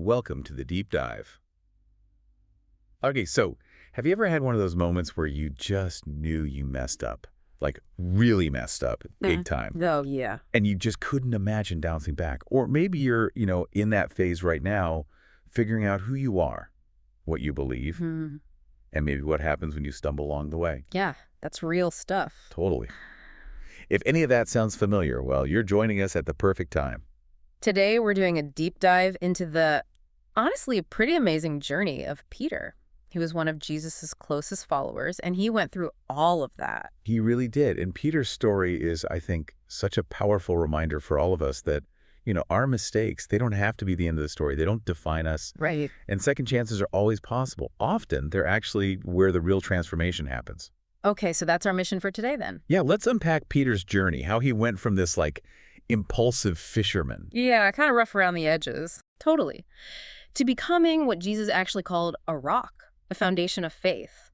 Welcome to the deep dive. Okay, so have you ever had one of those moments where you just knew you messed up? Like really messed up, big time. Oh, yeah. And you just couldn't imagine bouncing back. Or maybe you're, in that phase right now, figuring out who you are, what you believe, Hmm. and maybe what happens when you stumble along the way. Yeah, that's real stuff. Totally. If any of that sounds familiar, well, you're joining us at the perfect time. Today, we're doing a deep dive into the, honestly, pretty amazing journey of Peter. He was one of Jesus's closest followers, and he went through all of that. He really did. And Peter's story is, I think, such a powerful reminder for all of us that, our mistakes, they don't have to be the end of the story. They don't define us. Right. And second chances are always possible. Often, they're actually where the real transformation happens. Okay, so that's our mission for today, then. Yeah, let's unpack Peter's journey, how he went from this, impulsive fisherman. Yeah, kind of rough around the edges. Totally. To becoming what Jesus actually called a rock, a foundation of faith.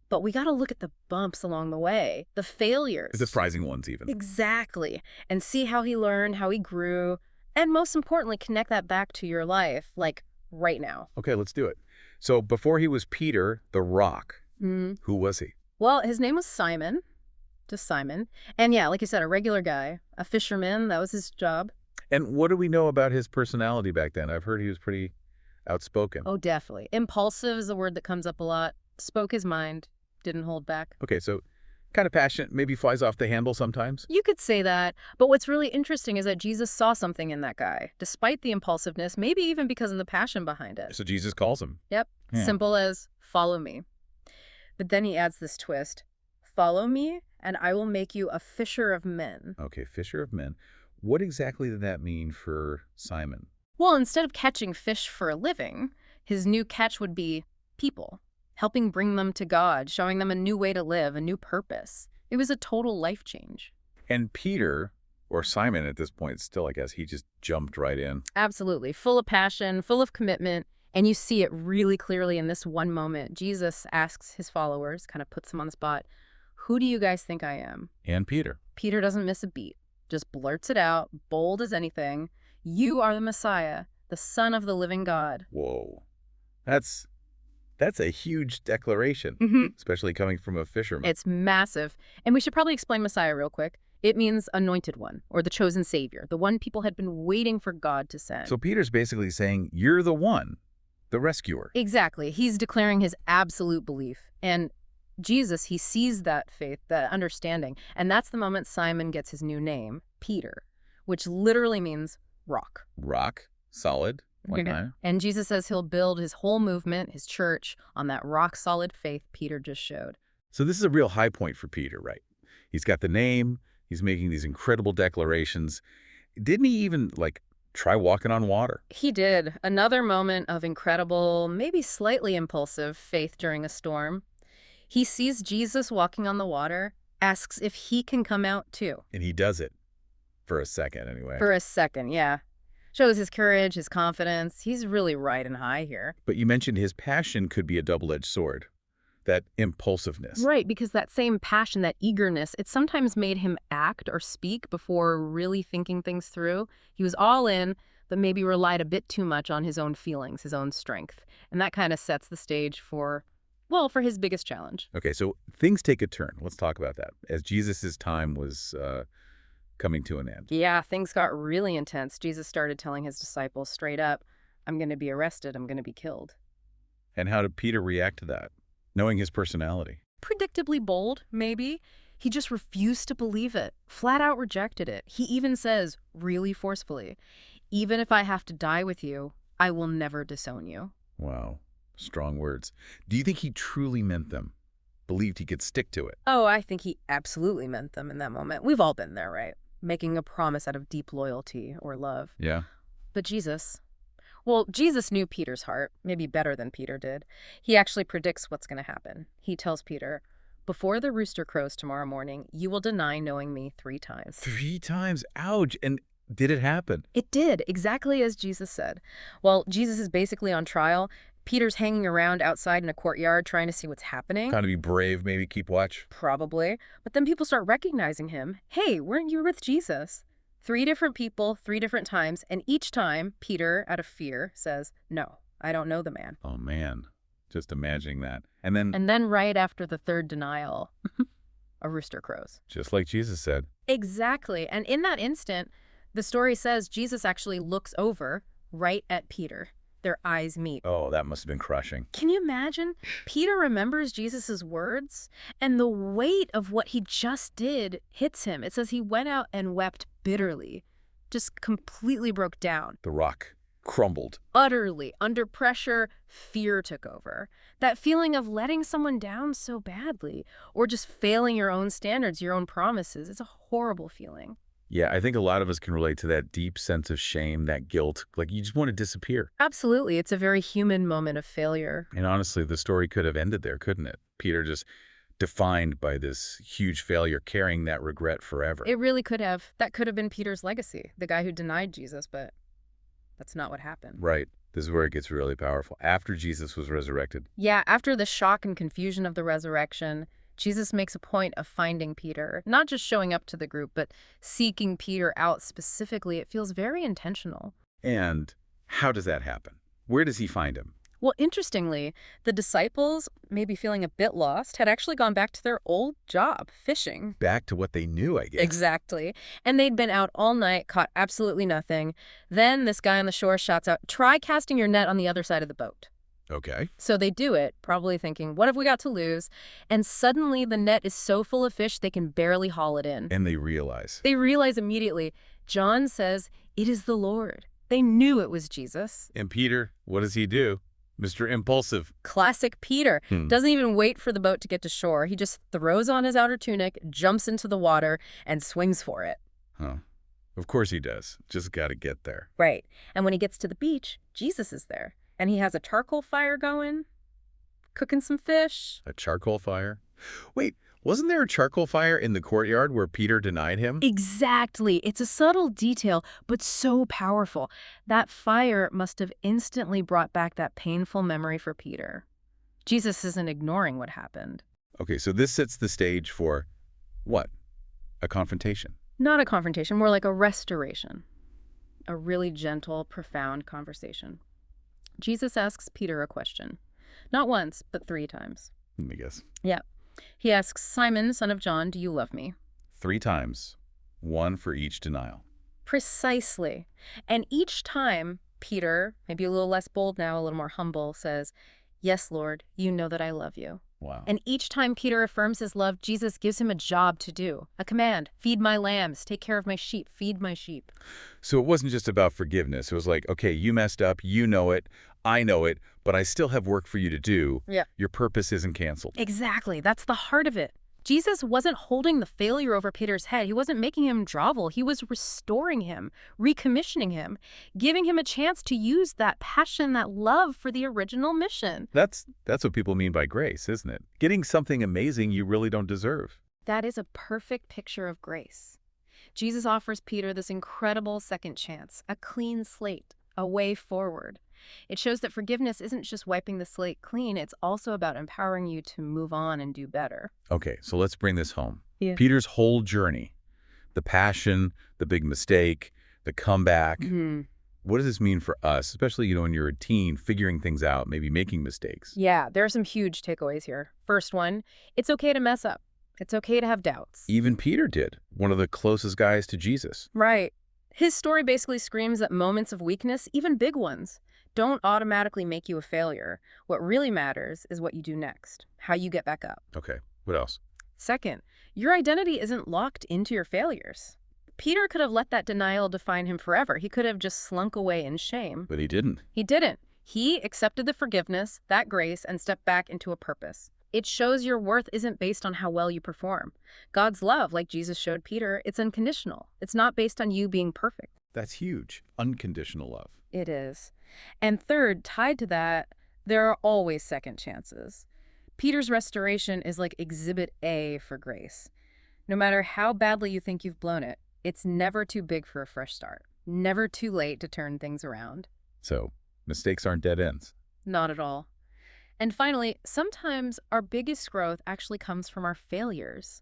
But we got to look at the bumps along the way, the failures. The surprising ones, even. Exactly. And see how he learned, how he grew, and most importantly, connect that back to your life, like right now. Okay, let's do it. So before he was Peter, the rock, who was he? Well, his name was Simon, just Simon. And yeah, like you said, a regular guy, a fisherman, that was his job. And what do we know about his personality back then? I've heard he was pretty outspoken. Oh, definitely. Impulsive is a word that comes up a lot. Spoke his mind, didn't hold back. Okay, so kind of passionate, maybe flies off the handle sometimes? You could say that, but what's really interesting is that Jesus saw something in that guy, despite the impulsiveness, maybe even because of the passion behind it. So Jesus calls him. Yep, Yeah. Simple as, follow me. But then he adds this twist, follow me and I will make you a fisher of men. Okay, fisher of men. What exactly did that mean for Simon? Well, instead of catching fish for a living, his new catch would be people, helping bring them to God, showing them a new way to live, a new purpose. It was a total life change. And Peter, or Simon at this point still, I guess, he just jumped right in. Absolutely. Full of passion, full of commitment. And you see it really clearly in this one moment. Jesus asks his followers, kind of puts them on the spot, who do you guys think I am? And Peter. Peter doesn't miss a beat, just blurts it out, bold as anything. You are the Messiah, the Son of the living God. Whoa. That's a huge declaration, especially coming from a fisherman. It's massive. And we should probably explain Messiah real quick. It means anointed one, or the chosen savior, the one people had been waiting for God to send. So Peter's basically saying, you're the one, the rescuer. Exactly. He's declaring his absolute belief. And Jesus, he sees that faith, that understanding. And that's the moment Simon gets his new name, Peter, which literally means rock. Rock, solid, one time. And Jesus says he'll build his whole movement, his church, on that rock-solid faith Peter just showed. So this is a real high point for Peter, right? He's got the name. He's making these incredible declarations. Didn't he even, try walking on water? He did. Another moment of incredible, maybe slightly impulsive faith during a storm. He sees Jesus walking on the water, asks if he can come out too. And he does it. For a second, anyway. For a second, yeah. Shows his courage, his confidence. He's really riding high here. But you mentioned his passion could be a double-edged sword. That impulsiveness. Right, because that same passion, that eagerness, it sometimes made him act or speak before really thinking things through. He was all in, but maybe relied a bit too much on his own feelings, his own strength. And that kind of sets the stage for his biggest challenge. Okay, so things take a turn. Let's talk about that. As Jesus' time was coming to an end. Yeah, things got really intense. Jesus started telling his disciples straight up, I'm going to be arrested, I'm going to be killed. And how did Peter react to that, knowing his personality? Predictably bold, maybe. He just refused to believe it, flat out rejected it. He even says, really forcefully, even if I have to die with you, I will never disown you. Wow, strong words. Do you think he truly meant them? Believed he could stick to it? Oh, I think he absolutely meant them in that moment. We've all been there, right? Making a promise out of deep loyalty or love. Yeah. But Jesus knew Peter's heart, maybe better than Peter did. He actually predicts what's going to happen. He tells Peter, before the rooster crows tomorrow morning, you will deny knowing me 3 times. 3 times? Ouch. And did it happen? It did, exactly as Jesus said. Well, Jesus is basically on trial. Peter's hanging around outside in a courtyard trying to see what's happening. Kind of be brave, maybe keep watch. Probably. But then people start recognizing him. Hey, weren't you with Jesus? 3 different people, 3 different times, and each time, Peter, out of fear, says, "No, I don't know the man." Oh, man. Just imagining that. And then, And then right after the third denial, a rooster crows. just like Jesus said, Exactly. And in that instant, the story says Jesus actually looks over right at Peter. Their eyes meet. oh, that must have been crushing. Can you imagine? Peter remembers Jesus' words, and the weight of what he just did hits him. It says he went out and wept bitterly, just completely broke down. The rock crumbled. Utterly, under pressure, fear took over. That feeling of letting someone down so badly, or just failing your own standards, your own promises, it's a horrible feeling. Yeah, I think a lot of us can relate to that deep sense of shame, that guilt. Like, you just want to disappear. Absolutely, it's a very human moment of failure. And honestly, the story could have ended there, couldn't it? Peter just defined by this huge failure, carrying that regret forever. It really could have. That could have been Peter's legacy, the guy who denied Jesus, but that's not what happened. Right. This is where it gets really powerful. After Jesus was resurrected, Yeah, after the shock and confusion of the resurrection, Jesus makes a point of finding Peter, not just showing up to the group, but seeking Peter out specifically. It feels very intentional. and how does that happen? Where does he find him? Well, interestingly, the disciples, maybe feeling a bit lost, had actually gone back to their old job, fishing. Back to what they knew, I guess. Exactly. And they'd been out all night, caught absolutely nothing. Then this guy on the shore shouts out, "Try casting your net on the other side of the boat." Okay. So they do it, probably thinking, what have we got to lose? And suddenly the net is so full of fish they can barely haul it in. And they realize. They realize immediately. John says, "It is the Lord." They knew it was Jesus. And Peter, what does he do? Mr. Impulsive. Classic Peter. Doesn't even wait for the boat to get to shore. He just throws on his outer tunic, jumps into the water, and swings for it. Huh. Of course he does. Just got to get there. Right. And when he gets to the beach, Jesus is there. And he has a charcoal fire going, cooking some fish. A charcoal fire? Wait, wasn't there a charcoal fire in the courtyard where Peter denied him? Exactly. It's a subtle detail, but so powerful. That fire must have instantly brought back that painful memory for Peter. Jesus isn't ignoring what happened. Okay, so this sets the stage for what? A confrontation. Not a confrontation, more like a restoration. A really gentle, profound conversation. Jesus asks Peter a question. Not once, but 3 times. I guess. Yeah. He asks, "Simon, son of John, do you love me?" 3 times. 1 for each denial. Precisely. And each time, Peter, maybe a little less bold now, a little more humble, says, "Yes, Lord, you know that I love you." Wow. And each time Peter affirms his love, Jesus gives him a job to do, a command: feed my lambs, take care of my sheep, feed my sheep. So it wasn't just about forgiveness. It was like, okay, you messed up, you know it, I know it, but I still have work for you to do. Yeah. Your purpose isn't canceled. Exactly. That's the heart of it. Jesus wasn't holding the failure over Peter's head. He wasn't making him grovel. He was restoring him, recommissioning him, giving him a chance to use that passion, that love for the original mission. That's what people mean by grace, isn't it? Getting something amazing you really don't deserve. That is a perfect picture of grace. Jesus offers Peter this incredible second chance, a clean slate, a way forward. It shows that forgiveness isn't just wiping the slate clean, it's also about empowering you to move on and do better. Okay, so let's bring this home. Yeah. Peter's whole journey, the passion, the big mistake, the comeback. What does this mean for us, especially, when you're a teen, figuring things out, maybe making mistakes? Yeah, there are some huge takeaways here. First one, it's okay to mess up. It's okay to have doubts. Even Peter did, one of the closest guys to Jesus. Right. His story basically screams that moments of weakness, even big ones, don't automatically make you a failure. What really matters is what you do next, how you get back up. Okay, what else? Second, your identity isn't locked into your failures. Peter could have let that denial define him forever. He could have just slunk away in shame. But he didn't. He didn't. He accepted the forgiveness, that grace, and stepped back into a purpose. It shows your worth isn't based on how well you perform. God's love, like Jesus showed Peter, it's unconditional. It's not based on you being perfect. That's huge. Unconditional love. It is. And third, tied to that, there are always second chances. Peter's restoration is like exhibit A for grace. No matter how badly you think you've blown it, it's never too big for a fresh start. Never too late to turn things around. So, mistakes aren't dead ends. Not at all. And finally, sometimes our biggest growth actually comes from our failures.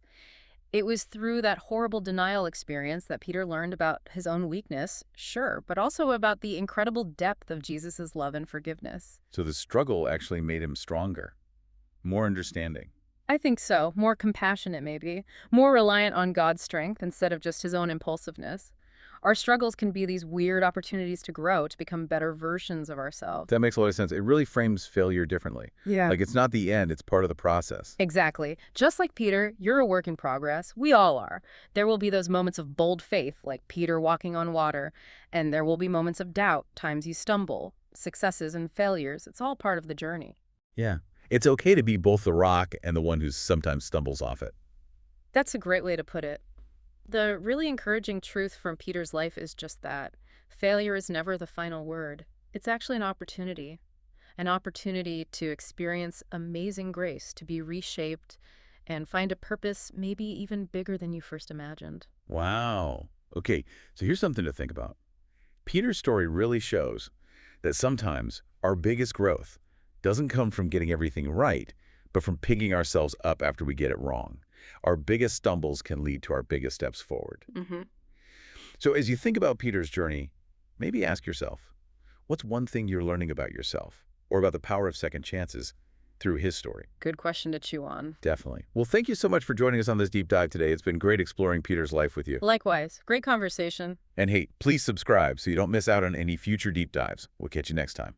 It was through that horrible denial experience that Peter learned about his own weakness, sure, but also about the incredible depth of Jesus' love and forgiveness. So the struggle actually made him stronger, more understanding. I think so. More compassionate, maybe. More reliant on God's strength instead of just his own impulsiveness. Our struggles can be these weird opportunities to grow, to become better versions of ourselves. That makes a lot of sense. It really frames failure differently. Yeah. Like it's not the end, it's part of the process. Exactly. Just like Peter, you're a work in progress. We all are. There will be those moments of bold faith, like Peter walking on water, and there will be moments of doubt, times you stumble, successes and failures. It's all part of the journey. Yeah. It's okay to be both the rock and the one who sometimes stumbles off it. That's a great way to put it. The really encouraging truth from Peter's life is just that. Failure is never the final word. It's actually an opportunity to experience amazing grace, to be reshaped, and find a purpose maybe even bigger than you first imagined. Wow. Okay, so here's something to think about. Peter's story really shows that sometimes our biggest growth doesn't come from getting everything right, but from picking ourselves up after we get it wrong. Our biggest stumbles can lead to our biggest steps forward. Mm-hmm. So as you think about Peter's journey, maybe ask yourself, what's one thing you're learning about yourself or about the power of second chances through his story? Good question to chew on. Definitely. Well, thank you so much for joining us on this deep dive today. It's been great exploring Peter's life with you. Likewise, great conversation. And hey, please subscribe so you don't miss out on any future deep dives. We'll catch you next time.